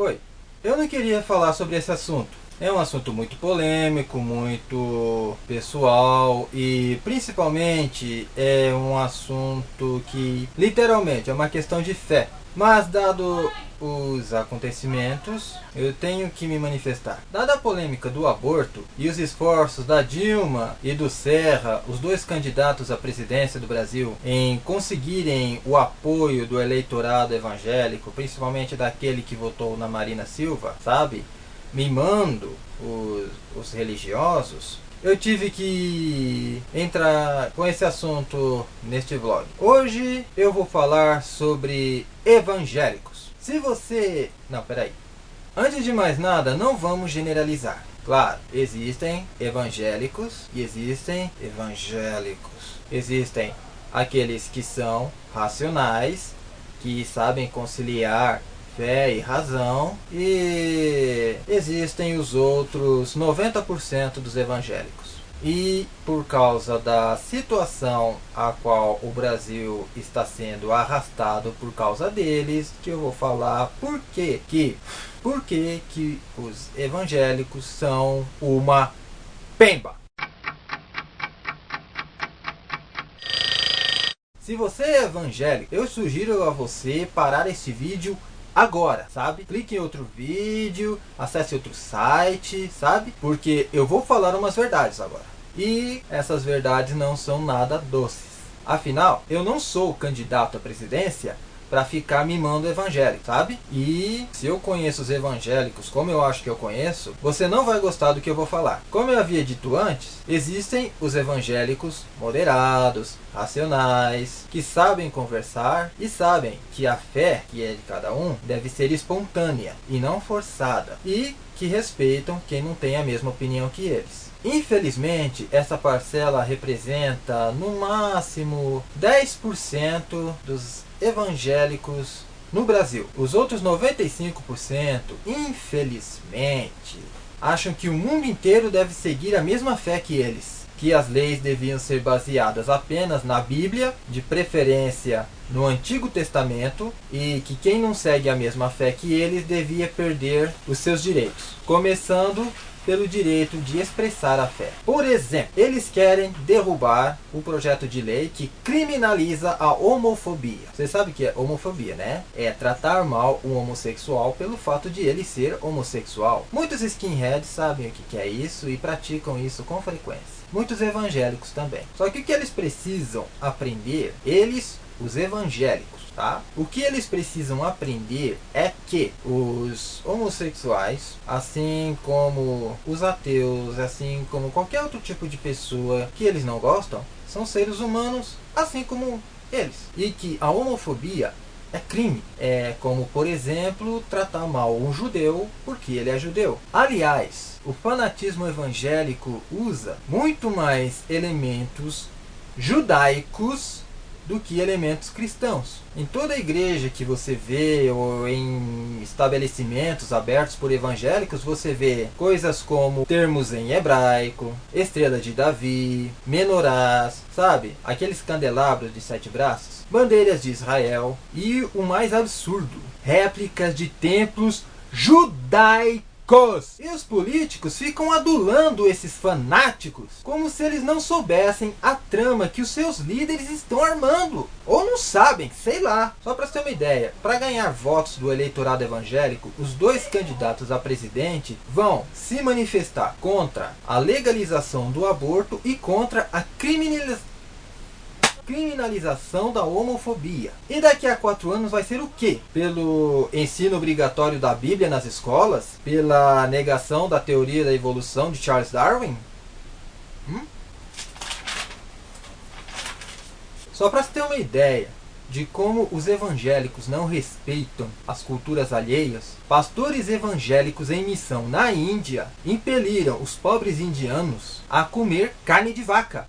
Oi, eu não queria falar sobre esse assunto. É um assunto muito polêmico, muito pessoal e principalmente é um assunto que literalmente é uma questão de fé. Mas dado os acontecimentos, eu tenho que me manifestar. Dada a polêmica do aborto e os esforços da Dilma e do Serra, os dois candidatos à presidência do Brasil, em conseguirem o apoio do eleitorado evangélico, principalmente daquele que votou na Marina Silva, sabe? Mimando os religiosos, eu tive que entrar com esse assunto neste vlog. Hoje eu vou falar sobre evangélicos. Se você... Não, peraí. Antes de mais nada, não vamos generalizar. Claro, existem evangélicos e existem evangélicos. Existem aqueles que são racionais, que sabem conciliar fé e razão, e existem os outros 90% dos evangélicos. E por causa da situação a qual o Brasil está sendo arrastado por causa deles, que eu vou falar por que os evangélicos são uma pemba. Se você é evangélico, eu sugiro a você parar esse vídeo agora, sabe? Clique em outro vídeo, acesse outro site, sabe? Porque eu vou falar umas verdades agora. E essas verdades não são nada doces. Afinal, eu não sou candidato à presidência para ficar mimando evangélico, sabe? E se eu conheço os evangélicos como eu acho que eu conheço, você não vai gostar do que eu vou falar. Como eu havia dito antes, existem os evangélicos moderados, racionais, que sabem conversar e sabem que a fé que é de cada um deve ser espontânea e não forçada, e que respeitam quem não tem a mesma opinião que eles. Infelizmente, essa parcela representa no máximo 10% dos evangélicos no Brasil. Os outros 95%, infelizmente, acham que o mundo inteiro deve seguir a mesma fé que eles, que as leis deviam ser baseadas apenas na Bíblia, de preferência no Antigo Testamento, e que quem não segue a mesma fé que eles devia perder os seus direitos, começando pelo direito de expressar a fé. Por exemplo, eles querem derrubar o projeto de lei que criminaliza a homofobia. Você sabe o que é homofobia, né? É tratar mal um homossexual pelo fato de ele ser homossexual. Muitos skinheads sabem o que é isso e praticam isso com frequência. Muitos evangélicos também. Só que o que eles precisam aprender, os evangélicos, tá? O que eles precisam aprender é que os homossexuais, assim como os ateus, assim como qualquer outro tipo de pessoa que eles não gostam, são seres humanos assim como eles. E que a homofobia é crime. É como, por exemplo, tratar mal um judeu porque ele é judeu. Aliás, o fanatismo evangélico usa muito mais elementos judaicos do que elementos cristãos. Em toda igreja que você vê, ou em estabelecimentos abertos por evangélicos, você vê coisas como termos em hebraico, estrela de Davi, menorás, sabe? Aqueles candelabros de 7 braços, bandeiras de Israel e o mais absurdo, réplicas de templos judaicos. E os políticos ficam adulando esses fanáticos como se eles não soubessem a trama que os seus líderes estão armando. Ou não sabem, sei lá. Só para ter uma ideia, para ganhar votos do eleitorado evangélico, os dois candidatos a presidente vão se manifestar contra a legalização do aborto e contra a criminalização da homofobia. E daqui a 4 anos vai ser o quê? Pelo ensino obrigatório da Bíblia nas escolas? Pela negação da teoria da evolução de Charles Darwin? Só para ter uma ideia de como os evangélicos não respeitam as culturas alheias, pastores evangélicos em missão na Índia impeliram os pobres indianos a comer carne de vaca.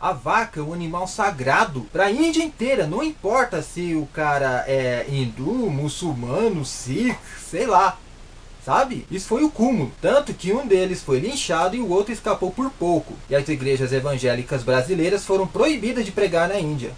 A vaca é um animal sagrado para a Índia inteira. Não importa se o cara é hindu, muçulmano, sikh, sei lá. Sabe? Isso foi o cúmulo. Tanto que um deles foi linchado e o outro escapou por pouco. E as igrejas evangélicas brasileiras foram proibidas de pregar na Índia.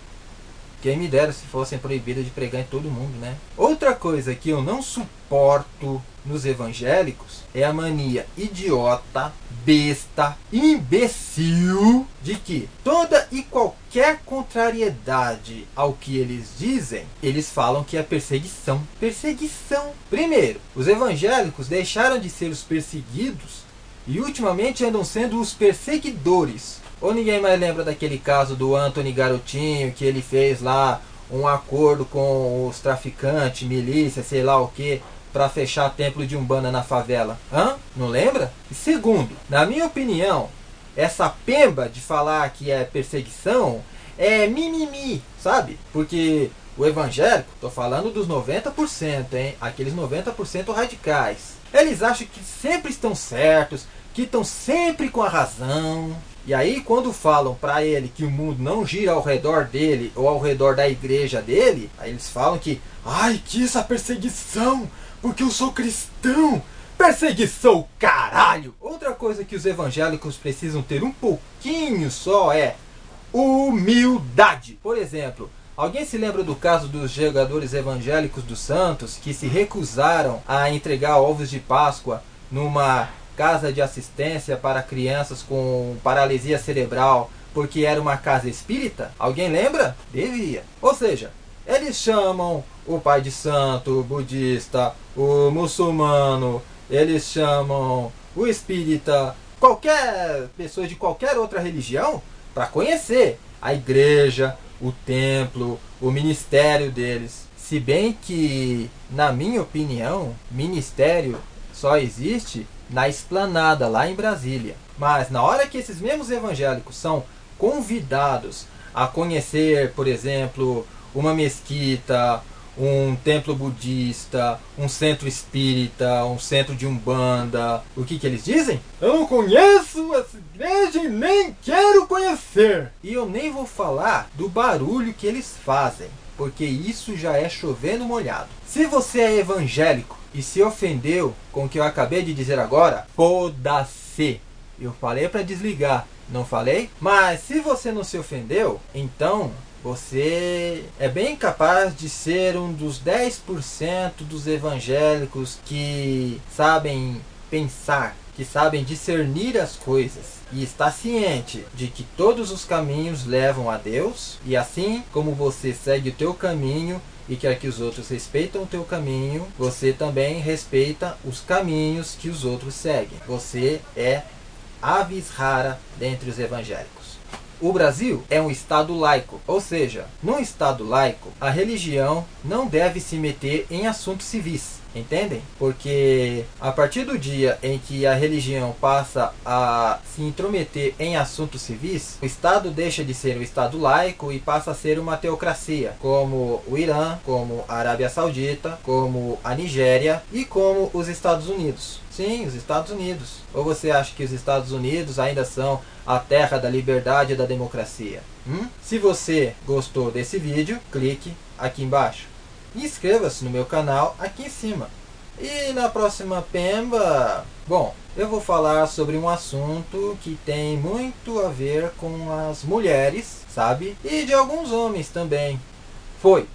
Quem me dera se fossem proibidas de pregar em todo mundo, né? Outra coisa que eu não suporto nos evangélicos é a mania idiota, besta, imbecil de que toda e qualquer contrariedade ao que eles dizem, eles falam que é perseguição. Perseguição! Primeiro, os evangélicos deixaram de ser os perseguidos e ultimamente andam sendo os perseguidores. Ou ninguém mais lembra daquele caso do Anthony Garotinho, que ele fez lá um acordo com os traficantes, milícia, sei lá o que, para fechar templo de Umbanda na favela? Hã? Não lembra? E segundo, na minha opinião, essa pemba de falar que é perseguição é mimimi, sabe? Porque o evangélico, tô falando dos 90%, hein? Aqueles 90% radicais. Eles acham que sempre estão certos, que estão sempre com a razão. E aí quando falam para ele que o mundo não gira ao redor dele ou ao redor da igreja dele, aí eles falam que, ai, que essa perseguição, porque eu sou cristão. Perseguição, caralho! Outra coisa que os evangélicos precisam ter um pouquinho só é humildade. Por exemplo, alguém se lembra do caso dos jogadores evangélicos dos Santos que se recusaram a entregar ovos de Páscoa numa casa de assistência para crianças com paralisia cerebral porque era uma casa espírita? Alguém lembra? Devia. Ou seja, eles chamam o pai de santo, o budista, o muçulmano, eles chamam o espírita, qualquer pessoa de qualquer outra religião para conhecer a igreja, o templo, o ministério deles. Se bem que, na minha opinião, ministério só existe na Esplanada, lá em Brasília. Mas na hora que esses mesmos evangélicos são convidados a conhecer, por exemplo, uma mesquita, um templo budista, um centro espírita, um centro de Umbanda, o que eles dizem? Eu não conheço essa igreja e nem quero conhecer. E eu nem vou falar do barulho que eles fazem, porque isso já é chover no molhado. Se você é evangélico e se ofendeu com o que eu acabei de dizer agora, foda-se. Eu falei para desligar, não falei? Mas se você não se ofendeu, então você é bem capaz de ser um dos 10% dos evangélicos que sabem pensar, que sabem discernir as coisas e está ciente de que todos os caminhos levam a Deus, e assim como você segue o teu caminho e quer que os outros respeitem o teu caminho, você também respeita os caminhos que os outros seguem. Você é avis rara dentre os evangélicos. O Brasil é um estado laico, ou seja, num estado laico, a religião não deve se meter em assuntos civis. Entendem? Porque a partir do dia em que a religião passa a se intrometer em assuntos civis, o Estado deixa de ser um Estado laico e passa a ser uma teocracia, como o Irã, como a Arábia Saudita, como a Nigéria e como os Estados Unidos. Sim, os Estados Unidos. Ou você acha que os Estados Unidos ainda são a terra da liberdade e da democracia? Se você gostou desse vídeo, clique aqui embaixo. E inscreva-se no meu canal aqui em cima. E na próxima Pemba, bom, eu vou falar sobre um assunto que tem muito a ver com as mulheres, sabe? E de alguns homens também. Foi!